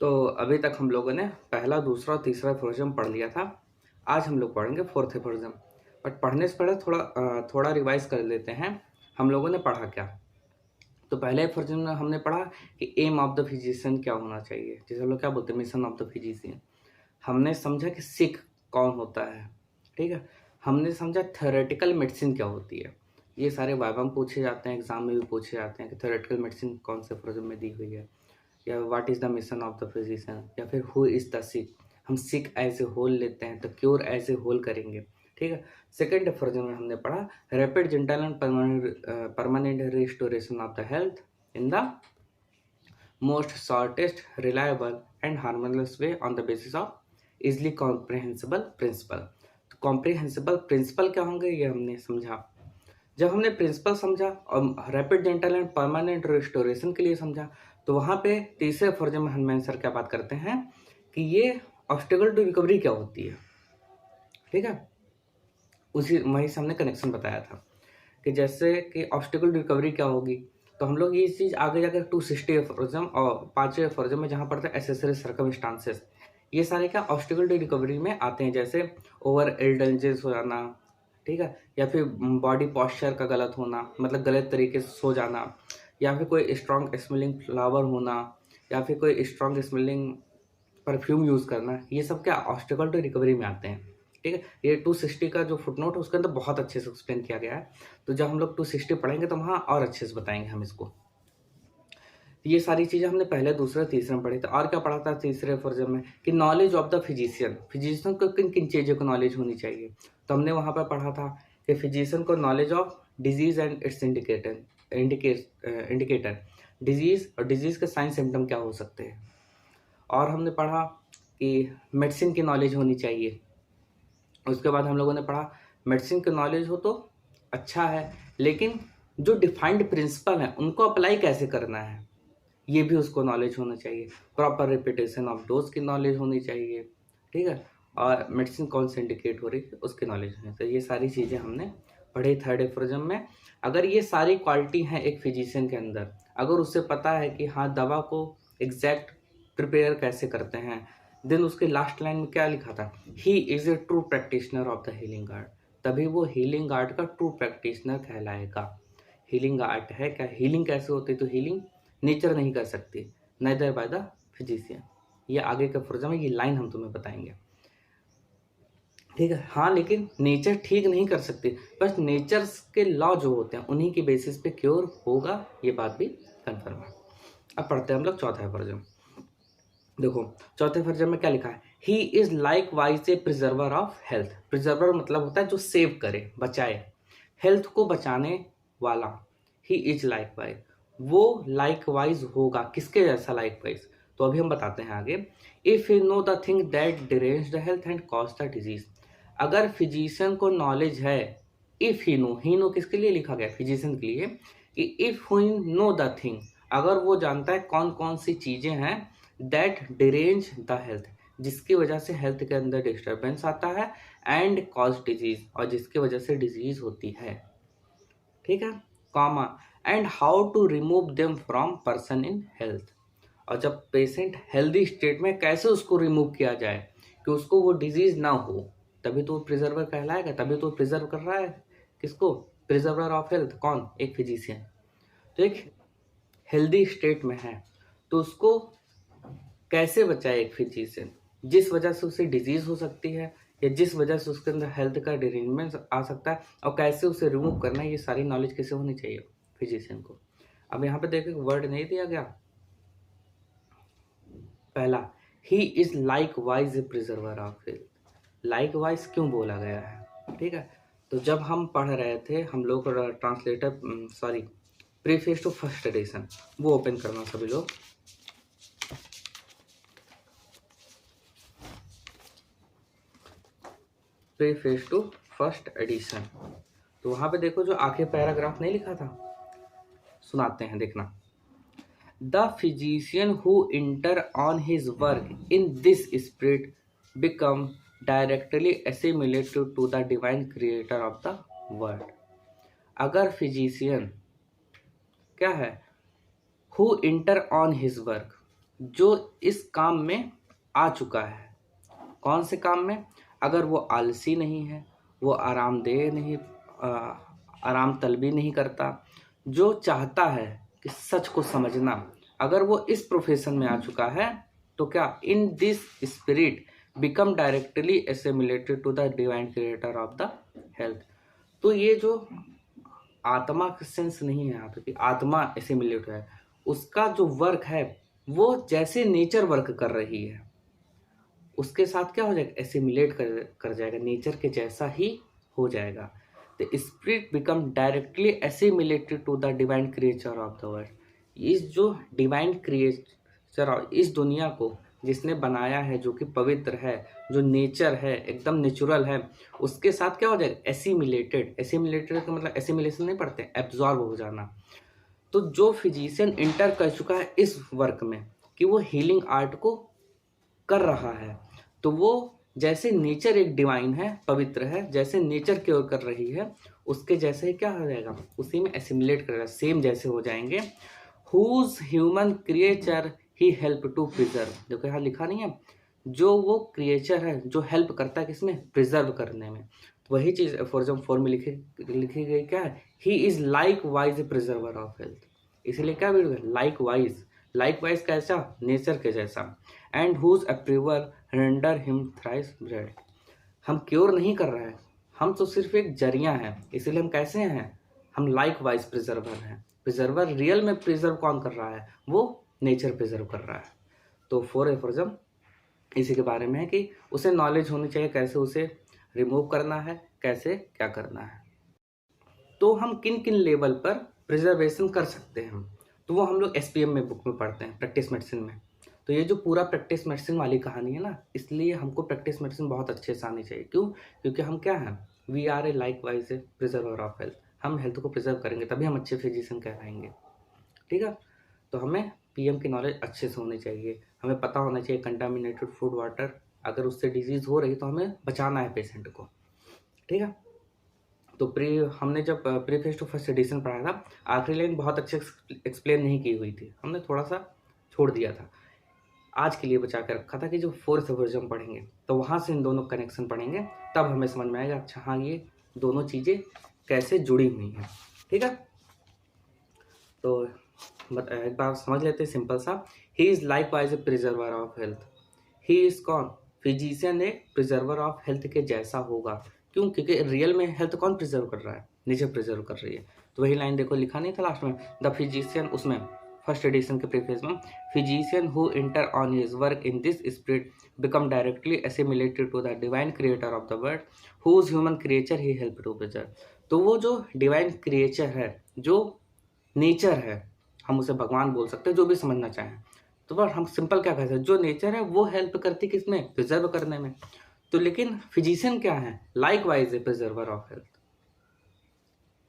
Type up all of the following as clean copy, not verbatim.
तो अभी तक हम लोगों ने पहला, दूसरा और तीसरा एफोरिज्म पढ़ लिया था। आज हम लोग पढ़ेंगे फोर्थ एफोरिज्म। बट पढ़ने से पहले थोड़ा रिवाइज कर लेते हैं हम लोगों ने पढ़ा क्या। तो पहले एफोरिज्म में हमने पढ़ा कि एम ऑफ द फिजिशियन क्या होना चाहिए, जिसे हम लोग क्या बोलते हैं, मिशन ऑफ द फिजिशियन। हमने समझा कि सिख कौन होता है, ठीक है। हमने समझा थ्योरेटिकल मेडिसिन क्या होती है। ये सारे वाइवा में पूछे जाते हैं, एग्जाम में भी पूछे जाते हैं कि थ्योरेटिकल मेडिसिन कौन से एफोरिज्म में दी हुई है, या what is the mission of the physician, या फिर हु इज़ द सिक। हम सिक एज ए होल लेते हैं तो क्योर एज ए होल करेंगे, ठीक है। सेकेंड एफोरिज्म में हमने पढ़ा rapid gentle and permanent restoration of the health in the most shortest reliable and harmonious way on the basis of easily comprehensible principle. तो कॉम्प्रिहेंसिबल प्रिंसिपल क्या होंगे ये हमने समझा। जब हमने प्रिंसिपल समझा और rapid dental and permanent restoration के लिए समझा, तो वहाँ पे तीसरे एफोरिज्म में हम सर क्या बात करते हैं कि ये ऑब्स्टेकल टू रिकवरी क्या होती है, ठीक है। उसी वहीं से हमने कनेक्शन बताया था कि जैसे कि ऑब्स्टेकल टू रिकवरी क्या होगी, तो हम लोग ये चीज़ आगे जाकर 260 एफोरिज्म और पांचवें एफोरिज्म में जहाँ पढ़ते हैं एसेसरी सर्कमस्टांसेस, ये सारे क्या ऑब्स्टेकल टू रिकवरी में आते हैं। जैसे ओवर इंडल्जेंस हो जाना, ठीक है, या फिर बॉडी पॉस्चर का गलत होना, मतलब गलत तरीके से सो जाना, या फिर कोई स्ट्रॉन्ग स्मेलिंग फ्लावर होना, या फिर कोई स्ट्रॉन्ग स्मेलिंग परफ्यूम यूज़ करना, ये सब क्या ऑब्स्टेकल टू रिकवरी में आते हैं, ठीक है। ये 260 का जो फुटनोट है उसके अंदर बहुत अच्छे से एक्सप्लेन किया गया है। तो जब हम लोग 260 पढ़ेंगे तो वहाँ और अच्छे से बताएंगे हम इसको। ये सारी चीज़ें हमने पहले, दूसरे, तीसरे में पढ़ी थी। और क्या पढ़ा था तीसरे एफोरिज्म में कि knowledge of the physician, physician को किन किन चीज़ों को नॉलेज होनी चाहिए। तो हमने वहाँ पर पढ़ा था कि फिजिशियन को knowledge of disease and it's indicator, disease और डिजीज के साइन सिम्टम क्या हो सकते हैं। और हमने पढ़ा कि मेडिसिन की नॉलेज होनी चाहिए। उसके बाद हम लोगों ने पढ़ा मेडिसिन की नॉलेज हो तो अच्छा है, लेकिन जो डिफाइंड प्रिंसिपल हैं उनको अप्लाई कैसे करना है ये भी उसको नॉलेज होना चाहिए। प्रॉपर रिपीटेशन ऑफ डोज की नॉलेज होनी चाहिए, ठीक है। और मेडिसिन कौन से इंडिकेट हो रही है उसकी नॉलेज होनी चाहिए। ये सारी चीज़ें हमने पढ़ी थर्ड एफोरिज्म में। अगर ये सारी क्वालिटी हैं एक फिजिशियन के अंदर, अगर उससे पता है कि हाँ दवा को एग्जैक्ट प्रिपेयर कैसे करते हैं, देन उसके लास्ट लाइन में क्या लिखा था, he is a true practitioner of the healing art, तभी वो हीलिंग आर्ट का ट्रू प्रैक्टिशनर कहलाएगा। हीलिंग आर्ट है क्या, हीलिंग कैसे होती है, तो हीलिंग नेचर नहीं कर सकती, नेदर बाय द फिजिशियन। ये आगे का एफोरिज्म है, ये लाइन हम तुम्हें बताएंगे, ठीक है। हाँ, लेकिन नेचर ठीक नहीं कर सकती, बस नेचर के लॉ जो होते हैं उन्हीं के बेसिस पे क्योर होगा, ये बात भी कंफर्म है। अब पढ़ते हैं हम लोग चौथा एफोरिज्म। देखो चौथे एफोरिज्म में क्या लिखा है, he is likewise a preserver of health. Preserver मतलब होता है जो सेव करे, बचाए, हेल्थ को बचाने वाला। ही इज लाइक वाइज, वो लाइक वाइज होगा, किसके जैसा लाइक वाइज, तो अभी हम बताते हैं आगे। If you know the thing that derange the health and cause the disease, अगर फिजिशियन को नॉलेज है, इफ ही नो किसके लिए लिखा गया, फिजिशियन के लिए, कि if he know the thing, अगर वो जानता है कौन कौन सी चीजें हैं दैट डिरेंज द हेल्थ, जिसकी वजह से हेल्थ के अंदर डिस्टर्बेंस आता है, एंड कॉज डिजीज, और जिसकी वजह से डिजीज होती है, ठीक है, comma, and how to remove them from person in health, और जब पेशेंट हेल्दी स्टेट में कैसे उसको रिमूव किया जाए कि उसको वो डिजीज ना हो, तभी तो प्रिजर्वर कहलाएगा, तभी तो प्रिजर्व कर रहा है किसको, प्रिजर्वर ऑफ हेल्थ, कौन, एक फिजिशियन। तो एक हेल्दी स्टेट में है तो उसको कैसे बचाए एक फिजिशियन, जिस वजह से उसे डिजीज हो सकती है या जिस वजह से उसके अंदर हेल्थ का डिरेंजमेंट आ सकता है, और कैसे उसे रिमूव करना है, ये सारी नॉलेज किसे होनी चाहिए, फिजिशियन को। अब यहाँ पे देखो वर्ड नहीं दिया गया, पहला ही is likewise a preserver of health, like wise क्यों बोला गया है, ठीक है। तो जब हम पढ़ रहे थे हम लोग translator preface to first edition, वो ओपन करना सभी लोग। प्रीफेस टू फर्स्ट एडिशन, तो वहां पे देखो जो आखिर पैराग्राफ नहीं लिखा था, सुनाते हैं, देखना। The physician who enter on his work in this spirit become directly assimilated to the divine creator of the world. अगर फिजिशियन क्या है, who enter on his work, जो इस काम में आ चुका है। कौन से काम में? अगर वो आलसी नहीं है, वो आरामदेह नहीं, आराम तलबी नहीं करता, जो चाहता है कि सच को समझना, अगर वो इस प्रोफेशन में आ चुका है तो क्या in this spirit become directly assimilated to the divine creator of the health. तो ये जो आत्मा का सेंस नहीं है यहाँ पे कि आत्मा एसिमिलेट है, उसका जो वर्क है वो जैसे नेचर वर्क कर रही है उसके साथ क्या हो जाएगा? एसिमिलेट कर जाएगा, नेचर के जैसा ही हो जाएगा। The spirit become directly assimilated to the divine creature of the world. इस जो डिवाइन क्रिएचर, इस दुनिया को जिसने बनाया है, जो कि पवित्र है, जो नेचर है, एकदम नेचुरल है, उसके साथ क्या हो जाएगा? एसिमिलेटेड। एसिमिलेटेड का मतलब एसिमिलेशन नहीं पढ़ते, एब्जॉर्ब हो जाना। तो जो फिजिशियन इंटर कर चुका है इस वर्क में कि वो हीलिंग आर्ट को कर रहा है, तो वो जैसे नेचर एक डिवाइन है, पवित्र है, जैसे नेचर क्योर कर रही है उसके जैसे ही क्या हो जाएगा? उसी में एसिमिलेट करेगा, सेम जैसे हो जाएंगे। Whose human creature he help to preserve. देखो यहाँ लिखा नहीं है, जो वो क्रिएचर है जो हेल्प करता है किसमें? प्रिजर्व करने में। तो वही चीज फॉर एग्जाम्पल फॉर में लिखी गई क्या है? He is likewise a preserver of health. इसीलिए क्या बोलोगे? लाइक वाइज कैसा? नेचर के जैसा। And whose approval render him thrice bread. हम क्योर नहीं कर रहे हैं, हम तो सिर्फ एक जरिया हैं। इसीलिए हम कैसे हैं? हम लाइक वाइज प्रिजर्वर हैं। प्रिजर्वर रियल में प्रिजर्व कौन कर रहा है? वो नेचर प्रिजर्व कर रहा है। तो फॉर एग्जाम्पल इसी के बारे में है कि उसे नॉलेज होनी चाहिए कैसे उसे रिमूव करना है, कैसे क्या करना है। तो हम किन किन लेवल पर प्रिजर्वेशन कर सकते हैं, तो वो हम लोग SPM में बुक में पढ़ते हैं, प्रैक्टिस मेडिसिन में। तो ये जो पूरा प्रैक्टिस मेडिसिन वाली कहानी है ना, इसलिए हमको प्रैक्टिस मेडिसिन बहुत अच्छे से आनी चाहिए। क्यों? क्योंकि हम क्या हैं? We are a likewise a preserver of health. हम हेल्थ को प्रिजर्व करेंगे तभी हम अच्छे फिजिशियन कहलाएंगे। ठीक है? तो हमें PM की नॉलेज अच्छे से होनी चाहिए। हमें पता होना चाहिए कंटामिनेटेड फूड वाटर, अगर उससे डिजीज़ हो रही तो हमें बचाना है पेशेंट को। ठीक है? तो हमने जब प्री टू फर्स्ट एडिशन पढ़ा था, आखिरी लाइन बहुत अच्छे एक्सप्लेन नहीं की हुई थी, हमने थोड़ा सा छोड़ दिया था, आज के लिए बचा के रखा था कि जो फोर्थ वर्जन पढ़ेंगे तो वहाँ से इन दोनों कनेक्शन पढ़ेंगे, तब हमें समझ में आएगा अच्छा हाँ ये दोनों चीज़ें कैसे जुड़ी हुई हैं। ठीक है? तो एक बार समझ लेते हैं सिंपल सा। He is like wise a preserver of health. He is कौन? फिजिशियन एक प्रिजर्वर ऑफ हेल्थ के जैसा होगा। क्यों? क्योंकि रियल में हेल्थ कौन प्रिजर्व कर रहा है? नेचर प्रिजर्व कर रही है। तो वही लाइन देखो लिखा नहीं था लास्ट में, द फिजिशियन, उसमें फर्स्ट एडिशन के प्रीफेस में, physician who enter on his work in this spirit become directly assimilated to the divine creator of the world whose human creature he help to preserve. तो वो जो divine creature है, जो nature है, हम उसे भगवान बोल सकते हैं, जो भी समझना चाहें। तो बस हम सिंपल क्या कहते हैं, जो नेचर है वो हेल्प करती किसमें? प्रिजर्व करने में। तो लेकिन फिजिशियन क्या है? Like wise a preserver of health,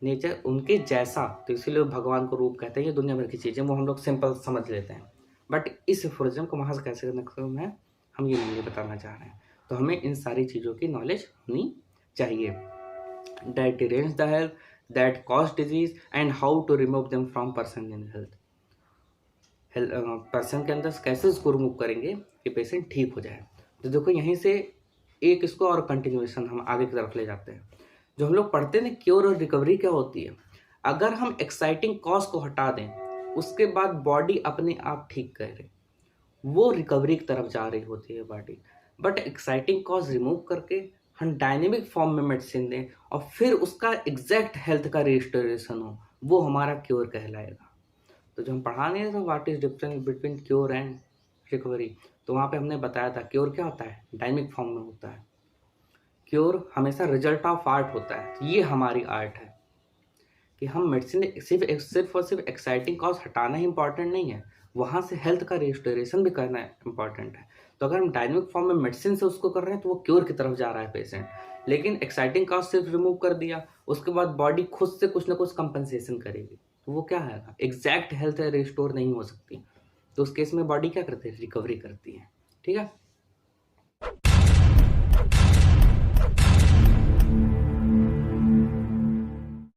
nature उनके जैसा। तो इसीलिए भगवान को रूप कहते हैं। ये दुनिया भर की चीज़ें वो हम लोग सिंपल समझ लेते हैं, बट इस एफोरिज्म को वहाँ से कैसे करना है हम ये नहीं बताना चाह रहे हैं। तो हमें इन सारी चीज़ों की नॉलेज होनी चाहिए। That derange the health, that cause disease and how to remove them from person in health. Person के अंदर कैसे इसको रिमूव करेंगे कि पेशेंट ठीक हो जाए। तो देखो यहीं से एक इसको और कंटिन्यूएशन हम आगे की तरफ ले जाते हैं। जो हम लोग पढ़ते हैं ना क्योर और रिकवरी क्या होती है, अगर हम एक्साइटिंग कॉज को हटा दें उसके बाद बॉडी अपने आप ठीक करे, वो रिकवरी की तरफ जा रही होती है body. But exciting cause remove करके हम डायनेमिक फॉर्म में मेडिसिन दें और फिर उसका एग्जैक्ट हेल्थ का रिस्टोरेशन हो, वो हमारा क्योर कहलाएगा। तो जो हम पढ़ा नहीं था what is difference between cure and recovery, तो वहाँ पे हमने बताया था क्योर क्या होता है? डायनेमिक फॉर्म में होता है। क्योर हमेशा रिजल्ट ऑफ आर्ट होता है। तो ये हमारी आर्ट है कि हम मेडिसिन सिर्फ और सिर्फ एक्साइटिंग कॉज हटाना ही इंपॉर्टेंट नहीं है, वहाँ से हेल्थ का रिस्टोरेशन भी करना इंपॉर्टेंट है। तो अगर हम डायनेमिक फॉर्म में मेडिसिन से उसको कर रहे हैं तो वो क्योर की तरफ जा रहा है पेशेंट। लेकिन एक्साइटिंग कॉज सिर्फ रिमूव कर दिया, उसके बाद बॉडी खुद से कुछ ना कुछ कंपनसेशन करेगी, तो वो क्या है? एग्जैक्ट हेल्थ रिस्टोर नहीं हो सकती। तो उस केस में बॉडी क्या करती है? रिकवरी करती है। ठीक है?